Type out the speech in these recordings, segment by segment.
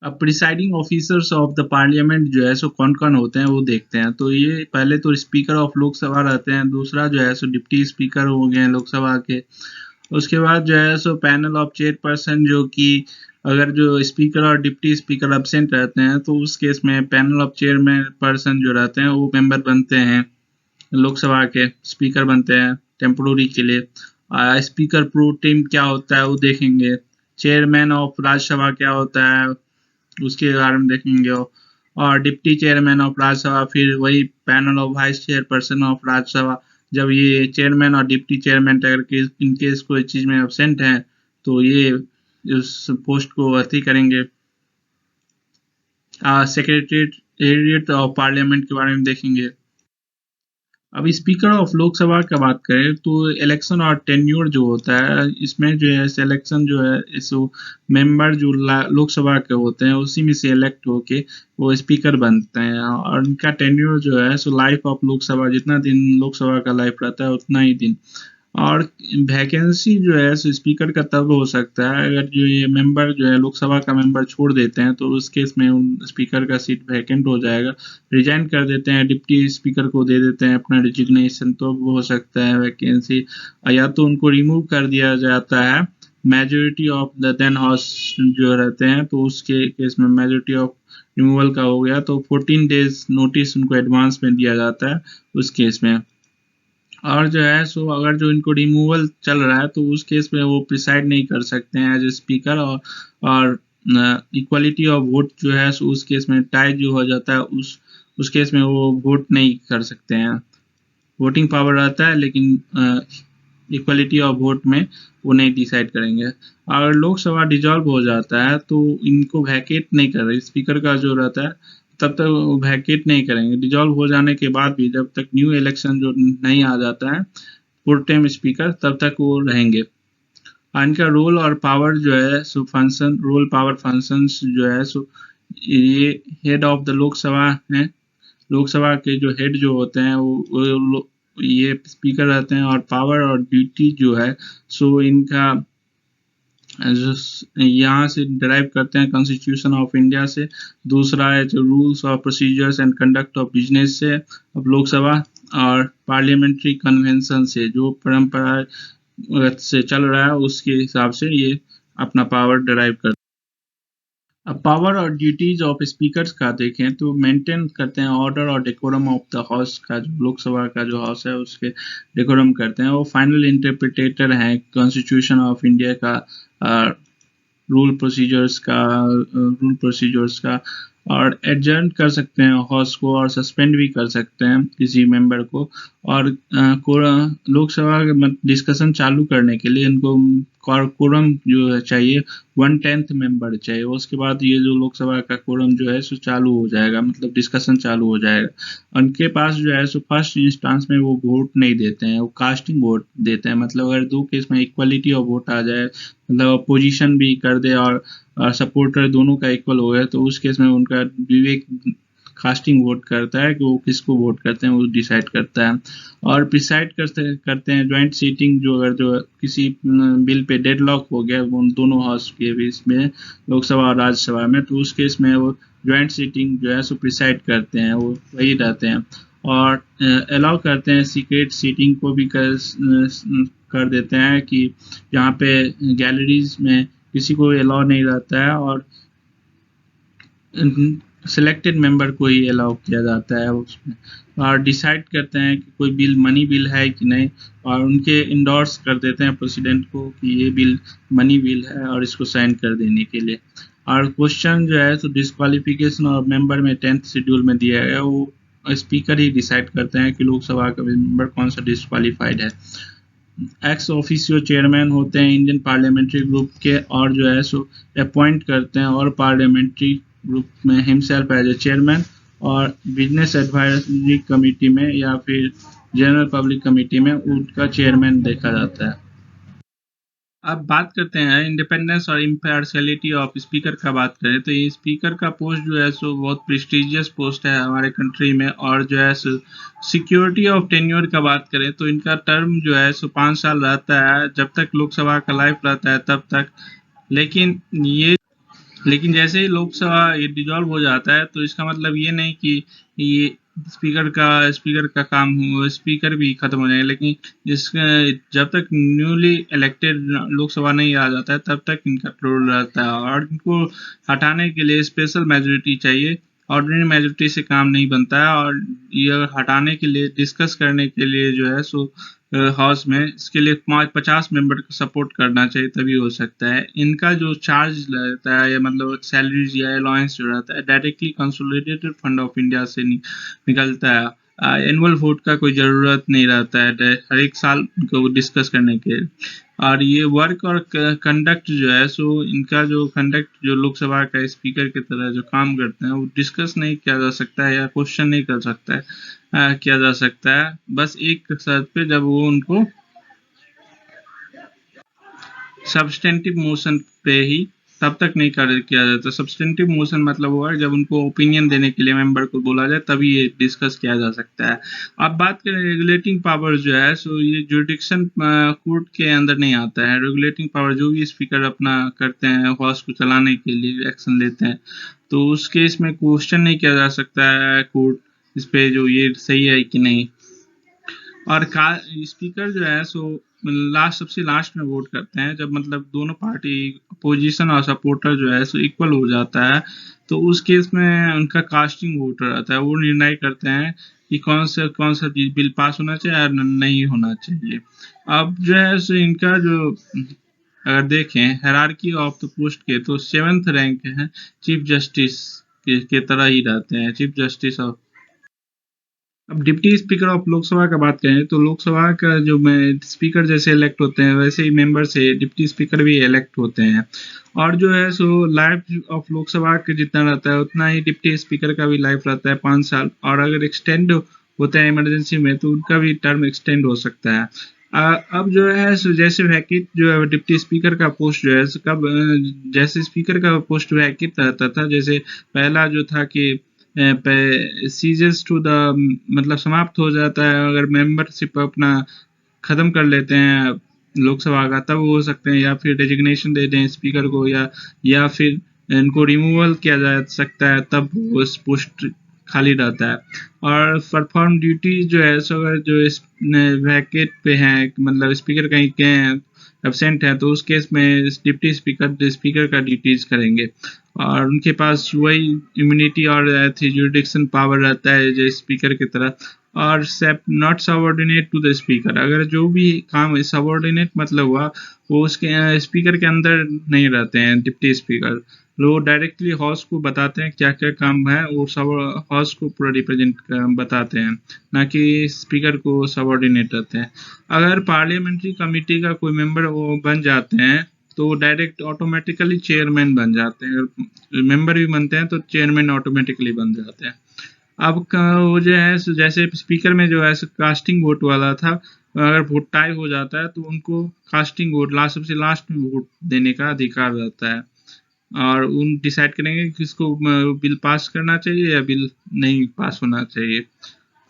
अब presiding officers of the parliament जो है सो कौन-कौन होते हैं वो देखते हैं। तो ये पहले तो स्पीकर ऑफ लोकसभा रहते हैं, दूसरा जो है सो डिप्टी स्पीकर हो गए हैं लोकसभा के। उसके बाद जो है सो पैनल ऑफ चेयरपर्सन, जो कि अगर जो स्पीकर और डिप्टी स्पीकर एब्सेंट रहते हैं तो उस केस में पैनल ऑफ चेयरमैन पर्सन जो रहते हैं वो मेंबर बनते हैं लोकसभा के, स्पीकर बनते हैं टेम्पोररी के लिए। स्पीकर प्रो टेम क्या होता है वो देखेंगे। चेयरमैन ऑफ राज्यसभा क्या होता है उसके बारे में देखेंगे। और डिप्टी चेयरमैन ऑफ राज्यसभा फिर वही panel of vice chairperson of Rajya Sabha. जब ये चेयरमैन और डिप्टी चेयरमैन अगर इनकेस कोई चीज में एब्सेंट है तो ये उस पोस्ट को अति करेंगे। सेक्रेटेरिएट ऑफ पार्लियामेंट के बारे में देखेंगे। अब स्पीकर ऑफ लोकसभा का बात करें तो इलेक्शन और टेन्योर जो होता है इसमें जो है सिलेक्शन जो है इस मेंबर जो लोकसभा के होते हैं उसी में से इलेक्ट होके वो स्पीकर बनते हैं। और उनका टेन्योर जो है सो लाइफ ऑफ लोकसभा, जितना दिन लोकसभा का लाइफ रहता है उतना ही दिन। और वैकेंसी जो है सो स्पीकर का तब हो सकता है अगर जो ये मेंबर जो है लोकसभा का मेंबर छोड़ देते हैं तो उस केस में उन स्पीकर का सीट वैकेंट हो जाएगा। रिजाइन कर देते हैं, डिप्टी स्पीकर को दे देते हैं अपना रिजिग्नेशन, तो हो सकता है वैकेंसी। या तो उनको रिमूव कर दिया जाता है majority of the then house जो रहते हैं, तो उसके केस में मेजोरिटी ऑफ रिमूवल का हो गया तो 14 डेज नोटिस उनको एडवांस में दिया जाता है उस केस में। और जो है सो अगर जो इनको रिमूवल चल रहा है तो उस केस में वो प्रिसाइड नहीं कर सकते हैं एज ए स्पीकर। और इक्वालिटी ऑफ वोट जो है सो उस केस में टाई जो हो जाता है उस केस में वो वोट नहीं कर सकते हैं। वोटिंग पावर रहता है लेकिन इक्वालिटी ऑफ वोट में वो नहीं डिसाइड करेंगे। अगर लोकसभा डिजॉल्व हो जाता है तो इनको वैकेट नहीं कर रहे, स्पीकर का जो रहता है तब तक वो वैकेट नहीं करेंगे। डिजॉल्व हो जाने के बाद भी जब तक न्यू इलेक्शन जो नहीं आ जाता है फुल टाइम स्पीकर तब तक वो रहेंगे। इनका रोल और पावर जो है सो फंक्शन, रोल पावर फंक्शंस जो है सो ये हेड ऑफ द लोकसभा है। लोकसभा के जो हेड जो होते हैं वो ये स्पीकर रहते हैं। और पावर और ड्यूटी जो है सो इनका यहाँ से डिराइव करते हैं कॉन्स्टिट्यूशन ऑफ इंडिया से। दूसरा है जो rules of procedures and conduct of business से अब लोकसभा, और पार्लियामेंट्री कन्वेंशन से जो परंपरा से चल रहा है उसके हिसाब से ये अपना पावर डिराइव करते हैं। अब पावर और ड्यूटीज ऑफ स्पीकर्स का देखें तो मेंटेन करते हैं ऑर्डर और डेकोरम ऑफ द हाउस का, जो लोकसभा का जो हाउस है उसके डेकोरम करते हैं। वो फाइनल इंटरप्रिटेटर हैं कॉन्स्टिट्यूशन ऑफ इंडिया का, रूल प्रोसीजर्स का। और एडजर्न कर सकते हैं हाउस को और सस्पेंड भी कर सकते हैं किसी मेंबर को। और लोकसभा डिस्कशन चालू करने के लिए इनको कोरम जो है चाहिए 1/10 मेंबर चाहिए। उसके बाद ये जो लोकसभा का कोरम जो है सो चालू हो जाएगा, मतलब डिस्कशन चालू हो जाएगा। उनके पास जो है सो फर्स्ट इंस्टांस में वो वोट नहीं देते हैं, वो कास्टिंग वोट देते हैं। मतलब अगर दो केस में इक्वलिटी ऑफ वोट आ जाए, मतलब अपोजिशन भी कर दे और सपोर्टर दोनों का इक्वल हो गया तो उस केस में उनका विवेक कास्टिंग वोट करता है कि वो किसको वोट करते हैं, वो डिसाइड करता है। और प्रिसाइड करते हैं ज्वाइंट सीटिंग, जो अगर जो किसी बिल पे डेडलॉक हो गया उन दोनों हाउस के बीच में, लोकसभा और राज्यसभा में, तो उस केस में वो ज्वाइंट सीटिंग जो है सो प्रिसाइड करते हैं, वो वही रहते हैं। और अलाउ करते हैं सीक्रेट सीटिंग को भी कर देते हैं कि यहाँ पे गैलरीज में किसी को अलाउ नहीं रहता है और सिलेक्टेड मेंबर को ही अलाउ किया जाता है उसमें। और डिसाइड करते हैं कि कोई बिल मनी बिल है कि नहीं, और उनके इंडोर्स कर देते हैं प्रेसिडेंट को कि ये बिल मनी बिल है और इसको साइन कर देने के लिए। और क्वेश्चन जो है तो डिस्क्वालिफिकेशन और मेंबर में 10th शेड्यूल में दिया गया, वो स्पीकर ही डिसाइड करते हैं कि लोकसभा का मेंबर कौन सा डिस्क्वालीफाइड है। एक्स ऑफिशियो चेयरमैन होते हैं इंडियन पार्लियामेंट्री ग्रुप के, और जो है सो अपॉइंट करते हैं और पार्लियामेंट्री ग्रुप में हिमसेल्फ एज ए चेयरमैन, और बिजनेस एडवाइजरी कमेटी में या फिर जनरल पब्लिक कमेटी में उनका चेयरमैन देखा जाता है। अब बात करते हैं इंडिपेंडेंस और इम्पार्शियलिटी ऑफ स्पीकर का बात करें तो ये स्पीकर का पोस्ट जो है सो बहुत प्रेस्टिजियस पोस्ट है हमारे कंट्री में। और जो है सो सिक्योरिटी ऑफ टेन्योर का बात करें तो इनका टर्म जो है सो 5 साल रहता है, जब तक लोकसभा का लाइफ रहता है तब तक। लेकिन ये लेकिन जैसे ही लोकसभा ये डिजॉल्व हो जाता है तो इसका मतलब ये नहीं कि ये स्पीकर का काम हो, स्पीकर भी खत्म हो जाएंगे, लेकिन जिस जब तक न्यूली इलेक्टेड लोकसभा नहीं आ जाता है तब तक इनका रोल रहता है, और इनको हटाने के लिए स्पेशल मेजोरिटी चाहिए। ऑर्डिनरी मेजोरिटी से काम नहीं बनता है, और ये हटाने के लिए डिस्कस करने के लिए जो है सो हाउस में इसके लिए 50 मेंबर का सपोर्ट करना चाहिए, तभी हो सकता है। इनका जो चार्ज रहता है या मतलब सैलरीज या अलाउंस जो रहता है directly consolidated fund of India से निकलता है। एनुअल वोट का कोई ज़रूरत नहीं रहता है हर एक साल को डिस्कस करने के। और ये वर्क और कंडक्ट जो है सो इनका जो कंडक्ट जो लोकसभा का स्पीकर की तरह जो काम करते हैं वो डिस्कस नहीं किया जा सकता है या क्वेश्चन नहीं कर सकता है, किया जा सकता है बस एक शर्त पे, जब वो उनको सब्सटेंटिव मोशन पे ही, तब तक नहीं किया जाता। सब्सटेंटिव मोशन मतलब हुआ जब उनको ओपिनियन देने के लिए मेंबर को बोला जाए तभी ये डिस्कस किया जा सकता है। अब बात करें रेगुलेटिंग पावर जो है सो ये जुरिडिक्शन कोर्ट के अंदर नहीं आता है। रेगुलेटिंग पावर जो भी स्पीकर अपना करते हैं हाउस को चलाने के लिए एक्शन लेते हैं, तो उस केस में क्वेश्चन नहीं किया जा सकता है कोर्ट इस पे जो ये सही है कि नहीं। और स्पीकर जो है सो सबसे लास्ट में वोट करते हैं, जब मतलब दोनों पार्टी अपोजिशन और सपोर्टर जो है सो इक्वल हो जाता है, तो उस केस में उनका कास्टिंग वोट रहता है। वो निर्णय करते हैं कि कौन सा बिल पास होना चाहिए और नहीं होना चाहिए। अब जो है सो इनका जो अगर देखें हायरार्की ऑफ द पोस्ट के, तो 7th रैंक है चीफ जस्टिस के तरह ही रहते हैं, चीफ जस्टिस ऑफ। अब डिप्टी स्पीकर ऑफ लोकसभा का बात करें तो लोकसभा का जो स्पीकर जैसे इलेक्ट होते हैं वैसे ही मेंबर से डिप्टी स्पीकर भी इलेक्ट होते हैं। और जो है सो लाइफ ऑफ लोकसभा के जितना रहता है उतना ही डिप्टी स्पीकर का भी लाइफ रहता है 5 साल, और अगर एक्सटेंड होता है इमरजेंसी में तो उनका भी टर्म एक्सटेंड हो सकता है। अब जो है सो जैसे वैकेट जो है डिप्टी स्पीकर का पोस्ट जो है कब जैसे स्पीकर का पोस्ट वैकेट रहता था, जैसे पहला जो था कि सीजेस टू द मतलब समाप्त हो जाता है अगर मेंबरशिप अपना खत्म कर लेते हैं लोकसभा का, तब हो सकते हैं, या फिर डेजिग्नेशन दे दें स्पीकर को, या फिर इनको रिमूवल किया जा सकता है, तब उस पोस्ट खाली रहता है। और परफॉर्म ड्यूटी जो है सो अगर जो इस वैकेट पे हैं मतलब स्पीकर कहीं के एबसेंट है तो उस केस में डिप्टी स्पीकर का ड्यूटीज करेंगे, और उनके पास वही इम्यूनिटी और जुरिडिक्शन पावर रहता है जो स्पीकर की तरह। और not subordinate to the speaker, अगर जो भी काम सबऑर्डिनेट मतलब हुआ वो उसके स्पीकर के अंदर नहीं रहते हैं डिप्टी स्पीकर, वो डायरेक्टली हाउस को बताते हैं क्या क्या काम है, वो सब हाउस को पूरा रिप्रेजेंट बताते हैं, ना कि स्पीकर को सबऑर्डिनेट रहते हैं। अगर पार्लियामेंट्री कमेटी का कोई मेंबर वो बन जाते हैं तो डायरेक्ट ऑटोमेटिकली चेयरमैन बन जाते हैं, अगर मेंबर भी बनते हैं तो चेयरमैन ऑटोमेटिकली बन जाते हैं। अब वो जो है जैसे स्पीकर में जो है कास्टिंग वोट वाला था, अगर वोट टाई हो जाता है तो उनको कास्टिंग वोट सबसे लास्ट में वोट देने का अधिकार रहता है, और उन डिसाइड करेंगे कि किसको बिल पास करना चाहिए या बिल नहीं पास होना चाहिए।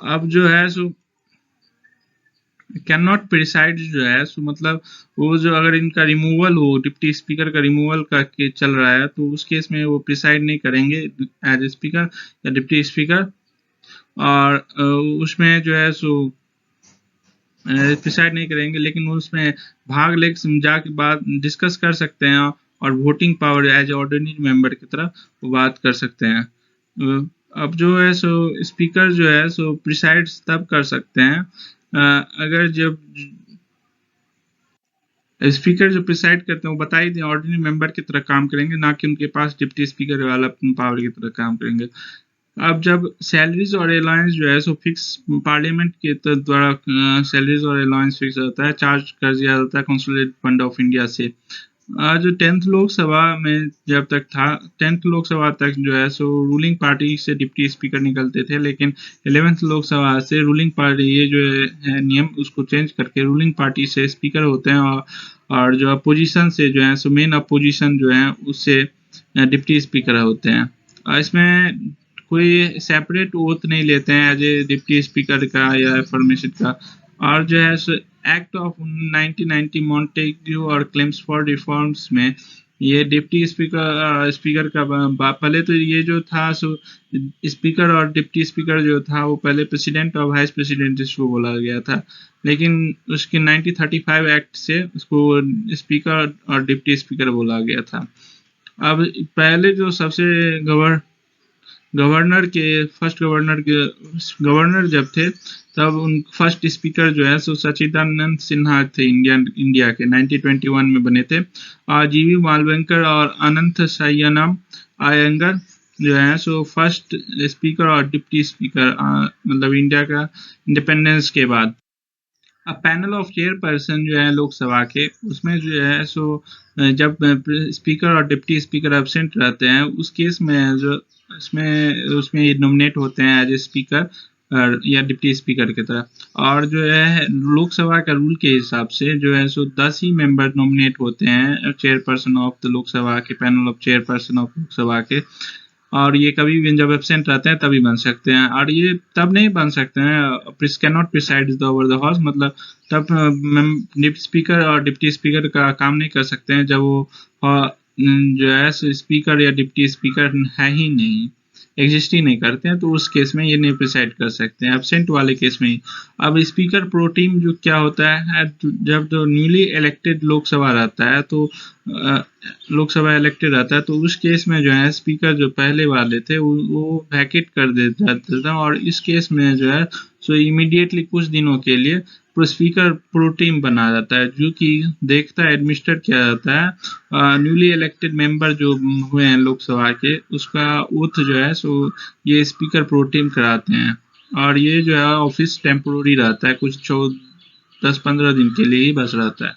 अब जो है सो कैन नॉट प्रिसाइड जो है सो मतलब वो जो अगर इनका रिमूवल हो, डिप्टी स्पीकर का रिमूवल का केस चल रहा है तो उस केस में वो प्रिसाइड नहीं करेंगे एज ए स्पीकर या डिप्टी स्पीकर, और उसमें जो है सो प्रिसाइड नहीं करेंगे, लेकिन उसमें भाग ले जाके बाद डिस्कस कर सकते हैं, और voting power as ordinary member की तरह वो बात कर सकते हैं। अब जो है सो स्पीकर जो है सो प्रिसाइड तब कर सकते हैं अगर जब स्पीकर जो प्रिसाइड करते हैं वो बता ही दें ऑर्डिनरी मेंबर की तरह काम करेंगे, ना कि उनके पास डिप्टी स्पीकर वाला पावर की तरह काम करेंगे। अब जब सैलरीज और अलाउंस जो है सो फिक्स पार्लियामेंट के द्वारा सैलरीज और अलाउंस फिक्स होता है, चार्ज कर दिया जाता है कंसोलिडेटेड फंड ऑफ इंडिया से। जो 10th लोकसभा में जब तक था 10th लोकसभा तक जो है सो रूलिंग पार्टी से डिप्टी स्पीकर निकलते थे, लेकिन 11th लोकसभा से रूलिंग पार्टी ये जो है नियम उसको चेंज करके रूलिंग पार्टी से स्पीकर होते हैं, और जो अपोजिशन से जो है सो मेन अपोजिशन जो है उससे डिप्टी स्पीकर होते हैं। और इसमें कोई सेपरेट ओथ नहीं लेते हैं एज ए डिप्टी स्पीकर का या एफर्मेशन का। और जो है एक्ट ऑफ 1990 मॉन्टेग्यू और क्लेम्स फॉर रिफॉर्म्स में ये डिप्टी स्पीकर स्पीकर का पहले तो ये जो था सो स्पीकर और डिप्टी स्पीकर जो था वो पहले प्रेसिडेंट और वाइस प्रेसिडेंट इसको बोला गया था, लेकिन उसके 1935 एक्ट से उसको स्पीकर और डिप्टी स्पीकर बोला गया था। अब पहले जो सबसे गवर्नर जब थे तब उन फर्स्ट स्पीकर जो है सो सच्चिदानंद सिन्हा थे, इंडिया के 1921 में बने थे। और जीवी मालवंकर और अनंत सय्यनम अयंगर जो है सो फर्स्ट स्पीकर और डिप्टी स्पीकर मतलब इंडिया का इंडिपेंडेंस के बाद। अब पैनल ऑफ चेयरपर्सन जो है लोकसभा के, उसमें जो है सो जब स्पीकर और डिप्टी स्पीकर एब्सेंट रहते हैं उस केस में जो उसमें नॉमिनेट होते हैं एज ए स्पीकर या डिप्टी स्पीकर की तरह। और जो है लोकसभा का रूल के हिसाब से जो है सो 10 ही मेंबर नॉमिनेट होते हैं चेयरपर्सन ऑफ द लोकसभा के, panel of chairperson of Lok Sabha के। और ये कभी भी जब एब्सेंट रहते हैं तभी बन सकते हैं, और ये तब नहीं बन सकते हैं can not preside over the house, मतलब तब स्पीकर और डिप्टी स्पीकर का काम नहीं कर सकते हैं जब वो जो है स्पीकर या डिप्टी स्पीकर है ही नहीं, एग्जिस्ट ही नहीं करते हैं, तो उस केस में ये नहीं प्रिसाइड कर सकते हैं एब्सेंट वाले केस में ही। अब स्पीकर प्रो टीम जो क्या होता है, जब जो न्यूली इलेक्टेड लोकसभा रहता है तो लोकसभा इलेक्टेड रहता है तो उस केस में जो है स्पीकर जो पहले वाले थे वो वैकेट कर देता था, और इस केस में जो है सो इमीडिएटली कुछ दिनों के लिए स्पीकर प्रो टीम बना जाता है, जो कि देखता है एडमिनिस्टर किया जाता है न्यूली इलेक्टेड मेंबर जो हुए हैं लोकसभा के, उसका ओथ जो है सो ये स्पीकर प्रो टीम कराते हैं। और ये जो है ऑफिस टेम्पोररी रहता है, कुछ 10-15 दिन के लिए ही बस रहता है।